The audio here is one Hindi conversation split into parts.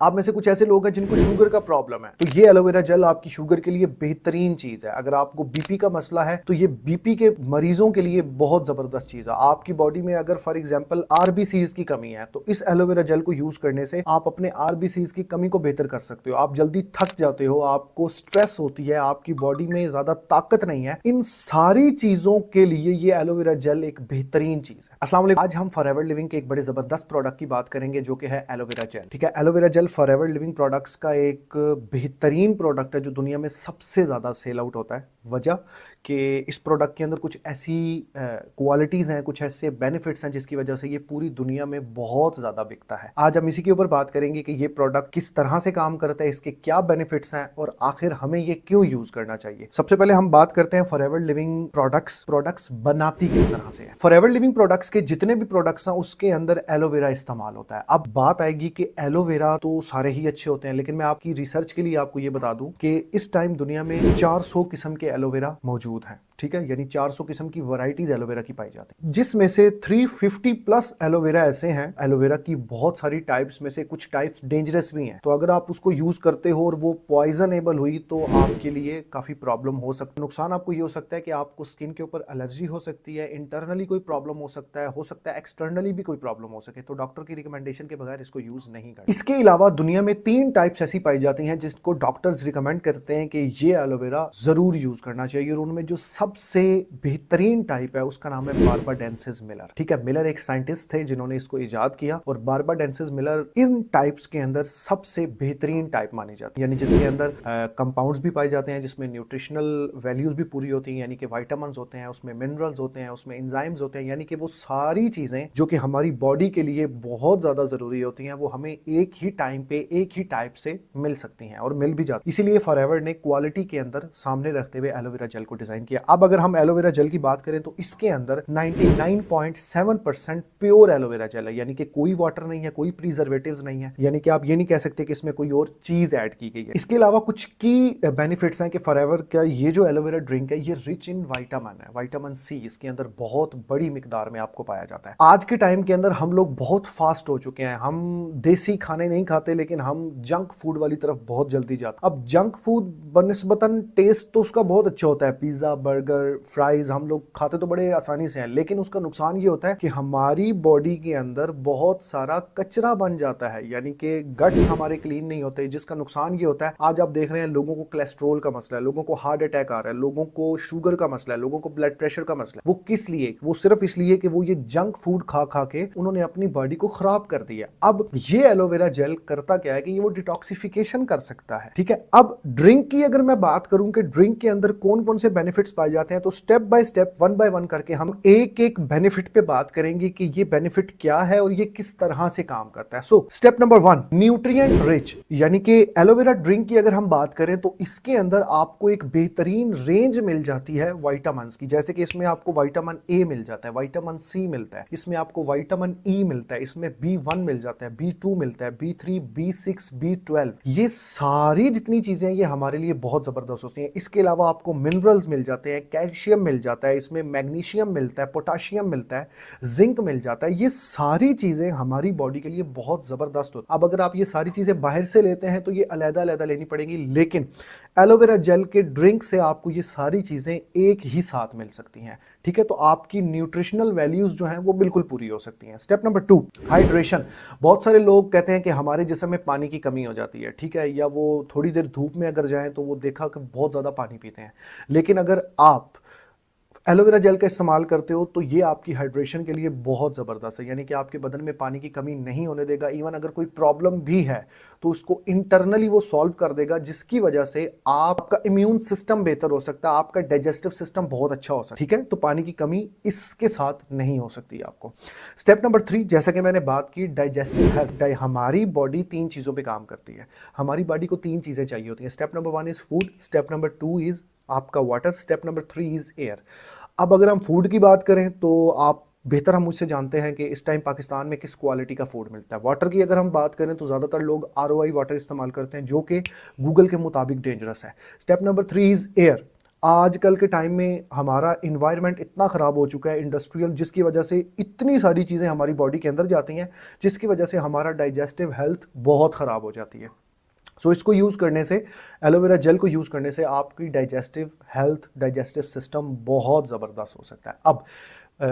आप में से कुछ ऐसे लोग हैं जिनको शुगर का प्रॉब्लम है, तो ये एलोवेरा जेल आपकी शुगर के लिए बेहतरीन चीज है। अगर आपको बीपी का मसला है तो ये बीपी के मरीजों के लिए बहुत जबरदस्त चीज है। आपकी बॉडी में अगर फॉर एग्जांपल आरबीसीज की कमी है तो इस एलोवेरा जेल को यूज करने से आप अपने आरबीसीज की कमी को बेहतर कर सकते हो। आप जल्दी थक जाते हो, आपको स्ट्रेस होती है, आपकी बॉडी में ज्यादा ताकत नहीं है, इन सारी चीजों के लिए ये एलोवेरा जेल एक बेहतरीन चीज है। अस्सलाम वालेकुम। आज हम फॉरएवर लिविंग के एक बड़े जबरदस्त प्रोडक्ट की बात करेंगे जो कि है एलोवेरा जेल। ठीक है, aloe vera gel forever living products का एक बेहतरीन प्रोडक्ट है जो दुनिया में सबसे ज्यादा सेल आउट होता है। वजह कि इस प्रोडक्ट के अंदर कुछ ऐसी क्वालिटीज हैं, कुछ ऐसे बेनिफिट्स हैं जिसकी वजह से ये पूरी दुनिया में बहुत ज्यादा बिकता है। आज हम इसी के ऊपर बात करेंगे कि ये प्रोडक्ट किस तरह से काम करता है, इसके क्या बेनिफिट्स हैं और आखिर हमें ये क्यों यूज करना चाहिए। सबसे पहले हम बात करते हैं फॉरएवर लिविंग प्रोडक्ट्स बनाती किस तरह से है। फॉरएवर लिविंग प्रोडक्ट्स के जितने भी प्रोडक्ट्स हैं उसके अंदर एलोवेरा इस्तेमाल होता है। अब बात आएगी कि एलोवेरा तो सारे ही अच्छे होते हैं, लेकिन मैं आपकी रिसर्च के लिए आपको ये बता दूं कि इस टाइम दुनिया में 400 किस्म के एलोवेरा मौजूद हैं। ठीक है, यानी 400 किस्म की वैरायटीज एलोवेरा की पाई जाती है, जिसमें से 350 प्लस एलोवेरा ऐसे हैं। एलोवेरा की बहुत सारी टाइप्स में से कुछ टाइप्स डेंजरस भी हैं, तो अगर आप उसको यूज करते हो और वो पॉइजनेबल हुई तो आपके लिए काफी प्रॉब्लम हो सकता है। नुकसान आपको ये हो सकता है कि आपको स्किन के ऊपर एलर्जी हो सकती है, इंटरनली कोई प्रॉब्लम हो सकता है एक्सटर्नली भी कोई प्रॉब्लम हो सके, तो डॉक्टर की रिकमेंडेशन के बगैर इसको यूज नहीं करना। इसके अलावा दुनिया में 3 टाइप्स ऐसी पाई जाती हैं जिसको डॉक्टर्स रिकमेंड करते हैं कि ये एलोवेरा जरूर यूज करना चाहिए, और उनमें जो सबसे बेहतरीन टाइप है उसका नाम है बार्बाडेंसिस मिलर। ठीक है, मिलर एक साइंटिस्ट थे जिन्होंने इसको इजाद किया, और बार्बाडेंसिस मिलर इन टाइप्स के अंदर सबसे बेहतरीन टाइप मानी जाती है, यानी जिसके अंदर कंपाउंड्स भी पाए जाते हैं, जिसमें न्यूट्रिशनल वैल्यूज भी पूरी होती हैं, यानी कि विटामिन्स होते हैं, उसमें मिनरल्स होते हैं, उसमें एंजाइम्स होते हैं, यानी कि वो सारी चीजें जो कि हमारी बॉडी के लिए बहुत ज्यादा जरूरी होती हैं वो हमें एक ही टाइम पे एक ही टाइप से मिल सकती हैं और मिल भी जाती। इसीलिए फॉरएवर ने क्वालिटी के अंदर सामने रखते हुए एलोवेरा जेल को डिजाइन किया। अब अगर हम एलोवेरा जेल की बात करें तो इसके अंदर 99.7% प्योर एलोवेरा जेल है, यानी कि कोई वाटर नहीं है, कोई प्रिजर्वेटिव्स नहीं है, यानी कि आप ये नहीं कह सकते कि इसमें कोई और चीज ऐड की गई है। इसके अलावा कुछ की बेनिफिट्स हैं कि फॉरएवर का ये जो एलोवेरा ड्रिंक है ये रिच इन विटामिन है, विटामिन सी इसके अंदर बहुत बड़ी मिकदार में आपको पाया जाता है। आज के टाइम के अंदर हम लोग बहुत फास्ट हो चुके हैं, हम देसी खाने नहीं खाते लेकिन हम जंक फूड वाली तरफ बहुत जल्दी जाते हैं। अब जंक फूड बनिस्बतन टेस्ट तो उसका बहुत अच्छा होता है, पिज्जा बर्गर फ्राइज हम लोग खाते तो बड़े आसानी से हैं, लेकिन उसका नुकसान ये होता है कि हमारी बॉडी के अंदर बहुत सारा कचरा बन जाता है, यानी कि गट्स हमारे क्लीन नहीं होते, जिसका नुकसान ये होता है आज आप देख रहे हैं लोगों को कोलेस्ट्रॉल का मसला है, लोगों को हार्ट अटैक आ रहा है, लोगों को शुगर का मसला है, लोगों को ब्लड प्रेशर का मसला है। वो किस लिए? वो सिर्फ इसलिए कि वो ये जंक फूड खा खा के उन्होंने अपनी बॉडी को खराब कर दिया। अब ये एलोवेरा जेल करता क्या है कि ये वो डिटॉक्सिफिकेशन कर सकता है। ठीक है, अब ड्रिंक की अगर मैं बात करूं कि ड्रिंक के अंदर कौन कौन से बेनिफिट्स पाए जाते हैं, तो step by step one by one करके हम एक एक बेनिफिट पे बात करेंगे कि ये बेनिफिट क्या है और ये किस तरह से काम करता है। So step number 1, nutrient rich, यानी कि एलोवेरा ड्रिंक की अगर हम बात करें तो इसके अंदर आपको एक बेहतरीन रेंज मिल जाती है विटामिन्स की, जैसे कि इसमें आपको विटामिन ए मिल जाता है, विटामिन सी मिलता है, इसमें आपको विटामिन ई मिलता है, इसमें B1 मिल जाता है, B2 मिलता है, B3 B6 B12, ये सारी जितनी चीजें ये हमारे लिए बहुत जबरदस्त होती हैं। इसके अलावा आपको मिनरल्स मिल जाते हैं, कैल्शियम मिल जाता है, इसमें मैग्नीशियम मिलता है, पोटाशियम मिलता है, जिंक मिल जाता है, ये सारी चीजें हमारी बॉडी के लिए बहुत जबरदस्त होती है। अब अगर आप ये सारी चीजें बाहर से लेते हैं तो ये अलग-अलग लेनी पड़ेगी, लेकिन एलोवेरा जेल के ड्रिंक से आपको ये सारी चीजें एक ही साथ मिल सकती हैं। ठीक है, तो आपकी न्यूट्रिशनल वैल्यूज जो हैं वो बिल्कुल पूरी हो सकती हैं। Step number 2, hydration. बहुत सारे लोग कहते हैं कि हमारे जिस्म में पानी की कमी हो जाती है, ठीक है, या वो थोड़ी देर धूप में अगर जाएं तो वो देखा कि बहुत ज्यादा पानी पीते हैं, लेकिन अगर आप एलोवेरा जेल का इस्तेमाल करते हो तो ये आपकी हाइड्रेशन के लिए बहुत ज़बरदस्त है, यानी कि आपके बदन में पानी की कमी नहीं होने देगा। इवन अगर कोई प्रॉब्लम भी है तो उसको इंटरनली वो सॉल्व कर देगा, जिसकी वजह से आपका इम्यून सिस्टम बेहतर हो सकता है, आपका डाइजेस्टिव सिस्टम बहुत अच्छा हो सकता है। ठीक है, तो पानी की कमी इसके साथ नहीं हो सकती आपको। स्टेप नंबर 3, जैसा कि मैंने बात की डाइजेस्टिव हेल्थ, हमारी बॉडी 3 चीज़ों पर काम करती है, हमारी बॉडी को 3 चीज़ें चाहिए होती हैं। Step number 1 is food, step number 2 is आपका water, step number 3 is air. अब अगर हम फूड की बात करें तो आप बेहतर हम मुझसे जानते हैं कि इस टाइम पाकिस्तान में किस क्वालिटी का फूड मिलता है। वाटर की अगर हम बात करें तो ज़्यादातर लोग ROI वाटर इस्तेमाल करते हैं जो कि गूगल के मुताबिक डेंजरस है। Step number 3 is air. आजकल के टाइम में हमारा इन्वायरमेंट इतना ख़राब हो चुका है इंडस्ट्रियल, जिसकी वजह से इतनी सारी चीज़ें हमारी बॉडी के अंदर जाती हैं, जिसकी वजह से हमारा डाइजेस्टिव हेल्थ बहुत ख़राब हो जाती है। सो इसको यूज़ करने से, एलोवेरा जेल को यूज़ करने से आपकी डाइजेस्टिव हेल्थ, डाइजेस्टिव सिस्टम बहुत ज़बरदस्त हो सकता है। अब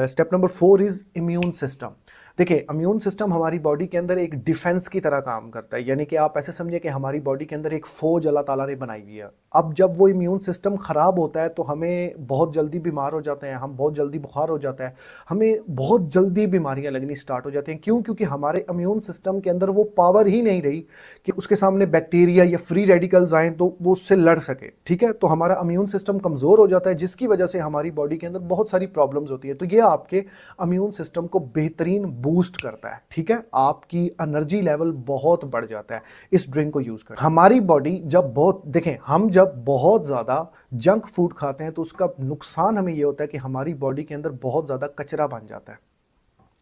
step number 4 is immune system. देखिए, इम्यून सिस्टम हमारी बॉडी के अंदर एक डिफेंस की तरह काम करता है, यानी कि आप ऐसे समझिए कि हमारी बॉडी के अंदर एक फ़ौज अल्लाह ताला ने बनाई हुई है। अब जब वो इम्यून सिस्टम ख़राब होता है तो हमें बहुत जल्दी बीमार हो जाते हैं, हम बहुत जल्दी बुखार हो जाता है, हमें बहुत जल्दी बीमारियां लगनी स्टार्ट हो जाती हैं। क्यों? क्योंकि हमारे इम्यून सिस्टम के अंदर वो पावर ही नहीं रही कि उसके सामने बैक्टीरिया या फ्री रेडिकल्स आएँ तो वो उससे लड़ सके। ठीक है, तो हमारा इम्यून सिस्टम कमज़ोर हो जाता है, जिसकी वजह से हमारी बॉडी के अंदर बहुत सारी प्रॉब्लम्स होती है। तो ये आपके इम्यून सिस्टम को बेहतरीन बूस्ट करता है। ठीक है, आपकी एनर्जी लेवल बहुत बढ़ जाता है इस ड्रिंक को यूज़ कर। हमारी बॉडी जब बहुत, देखें, हम जब बहुत ज़्यादा जंक फूड खाते हैं तो उसका नुकसान हमें ये होता है कि हमारी बॉडी के अंदर बहुत ज़्यादा कचरा बन जाता है,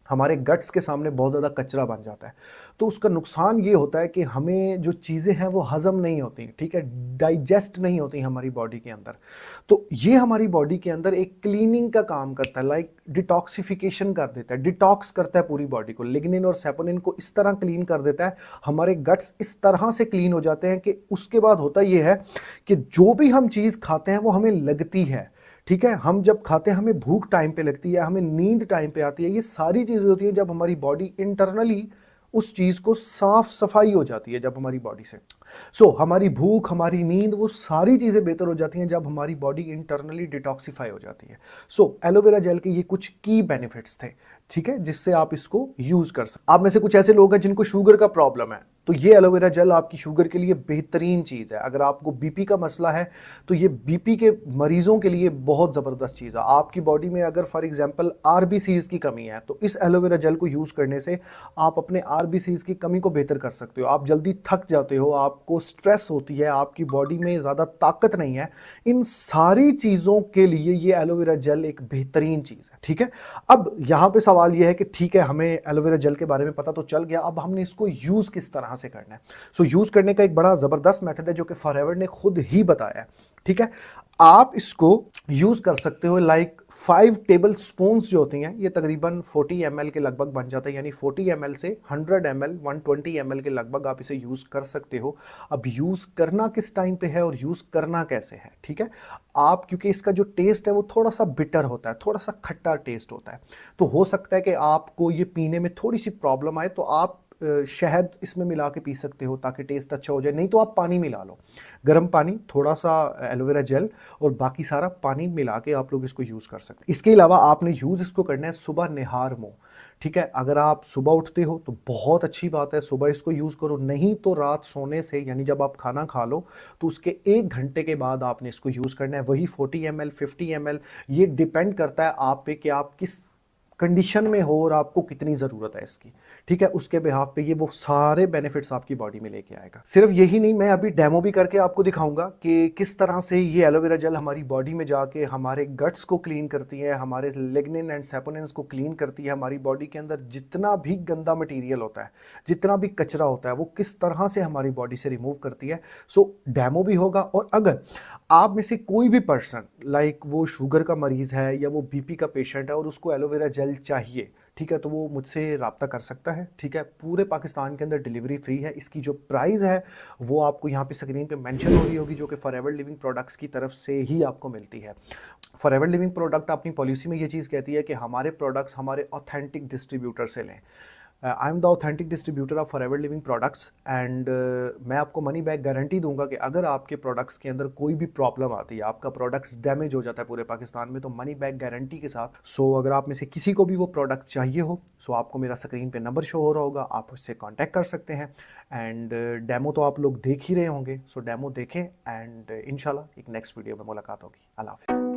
हमारे गट्स के सामने बहुत ज़्यादा कचरा बन जाता है। तो उसका नुकसान ये होता है कि हमें जो चीज़ें हैं वो हज़म नहीं होती, ठीक है, डाइजेस्ट नहीं होती हमारी बॉडी के अंदर। तो ये हमारी बॉडी के अंदर एक क्लीनिंग का काम करता है, लाइक डिटॉक्सिफिकेशन कर देता है, डिटॉक्स करता है पूरी बॉडी को, लिग्निन और सेपोनिन को इस तरह क्लीन कर देता है, हमारे गट्स इस तरह से क्लीन हो जाते हैं कि उसके बाद होता ये है कि जो भी हम चीज़ खाते हैं वो हमें लगती है। ठीक है, हम जब खाते हैं हमें भूख टाइम पे लगती है, हमें नींद टाइम पे आती है, ये सारी चीज़ें होती हैं जब हमारी बॉडी इंटरनली उस चीज़ को साफ सफाई हो जाती है, जब हमारी बॉडी से। सो हमारी भूख, हमारी नींद, वो सारी चीज़ें बेहतर हो जाती हैं जब हमारी बॉडी इंटरनली डिटॉक्सिफाई हो जाती है। सो एलोवेरा जेल के ये कुछ की बेनिफिट्स थे, ठीक है, जिससे आप इसको यूज़ कर सकते। आप में से कुछ ऐसे लोग हैं जिनको शुगर का प्रॉब्लम है, तो ये एलोवेरा जेल आपकी शुगर के लिए बेहतरीन चीज़ है। अगर आपको बीपी का मसला है तो ये बीपी के मरीजों के लिए बहुत ज़बरदस्त चीज़ है। आपकी बॉडी में अगर फॉर एग्जांपल आरबीसीज की कमी है तो इस एलोवेरा जेल को यूज़ करने से आप अपने आरबीसीज की कमी को बेहतर कर सकते हो। आप जल्दी थक जाते हो, आपको स्ट्रेस होती है, आपकी बॉडी में ज़्यादा ताकत नहीं है, इन सारी चीज़ों के लिए ये एलोवेरा जेल एक बेहतरीन चीज़ है। ठीक है, अब यहाँ पे सवाल ये है कि ठीक है, हमें एलोवेरा जेल के बारे में पता तो चल गया, अब हमने इसको यूज़ किस तरह से करना है। सो यूज करने का एक बड़ा जबरदस्त मेथड है जो कि फॉरएवर ने खुद ही बताया है। ठीक है, आप इसको यूज कर सकते हो लाइक 5 टेबल स्पून जो होती हैं, ये तकरीबन 40 ml के लगभग बन जाता है, यानी 40 ml से 100 ml 120 ml के लगभग आप इसे यूज कर सकते हो। अब यूज करना किस टाइम पे है और यूज करना कैसे है, ठीक है, आप, क्योंकि इसका जो टेस्ट है वो थोड़ा सा बिटर होता है, थोड़ा सा खट्टा टेस्ट होता है, तो हो सकता है कि आपको ये पीने में थोड़ी सी प्रॉब्लम आए, तो आप शहद इसमें मिला के पी सकते हो ताकि टेस्ट अच्छा हो जाए, नहीं तो आप पानी मिला लो, गर्म पानी, थोड़ा सा एलोवेरा जेल और बाकी सारा पानी मिला के आप लोग इसको यूज़ कर सकते हैं। इसके अलावा आपने यूज़ इसको करना है सुबह निहार मुँह। ठीक है, अगर आप सुबह उठते हो तो बहुत अच्छी बात है, सुबह इसको यूज़ करो, नहीं तो रात सोने से, यानी जब आप खाना खा लो तो उसके 1 घंटे के बाद आपने इसको यूज़ करना है। वही 40 ml 50 ml, ये डिपेंड करता है आप पे कि आप किस कंडीशन में हो और आपको कितनी ज़रूरत है इसकी। ठीक है, उसके बिहाफ पे ये वो सारे बेनिफिट्स आपकी बॉडी में लेके आएगा। सिर्फ यही नहीं, मैं अभी डेमो भी करके आपको दिखाऊंगा कि किस तरह से ये एलोवेरा जेल हमारी बॉडी में जाके हमारे गट्स को क्लीन करती है, हमारे लिग्निन एंड सेपोनिन्स को क्लीन करती है, हमारी बॉडी के अंदर जितना भी गंदा मटीरियल होता है, जितना भी कचरा होता है, वो किस तरह से हमारी बॉडी से रिमूव करती है। सो डेमो भी होगा, और अगर आप में से कोई भी पर्सन लाइक वो शुगर का मरीज़ है या वो बीपी का पेशेंट है और उसको एलोवेरा जेल चाहिए, ठीक है, तो वो मुझसे रब्ता कर सकता है। ठीक है, पूरे पाकिस्तान के अंदर डिलीवरी फ्री है। इसकी जो प्राइस है वो आपको यहाँ पे स्क्रीन पे मेंशन हो रही होगी, जो कि फॉरएवर लिविंग प्रोडक्ट्स की तरफ से ही आपको मिलती है। फॉरएवर लिविंग प्रोडक्ट अपनी पॉलिसी में ये चीज़ कहती है कि हमारे प्रोडक्ट्स हमारे ऑथेंटिक डिस्ट्रीब्यूटर से लें। I am the authentic distributor of forever living products, and मैं आपको मनी बैक गारंटी दूंगा कि अगर आपके प्रोडक्ट्स के अंदर कोई भी प्रॉब्लम आती है, आपका प्रोडक्ट्स डैमेज हो जाता है पूरे पाकिस्तान में, तो मनी बैक गारंटी के साथ। सो अगर आप में से किसी को भी वो प्रोडक्ट चाहिए हो, सो आपको मेरा स्क्रीन पे नंबर शो हो रहा होगा, आप उससे कॉन्टैक्ट कर सकते हैं। एंड डेमो तो आप लोग देख ही रहे होंगे, सो डेमो देखें, एंड इंशाल्लाह एक नेक्स्ट वीडियो में मुलाकात होगी। अल्लाह हाफ़िज़।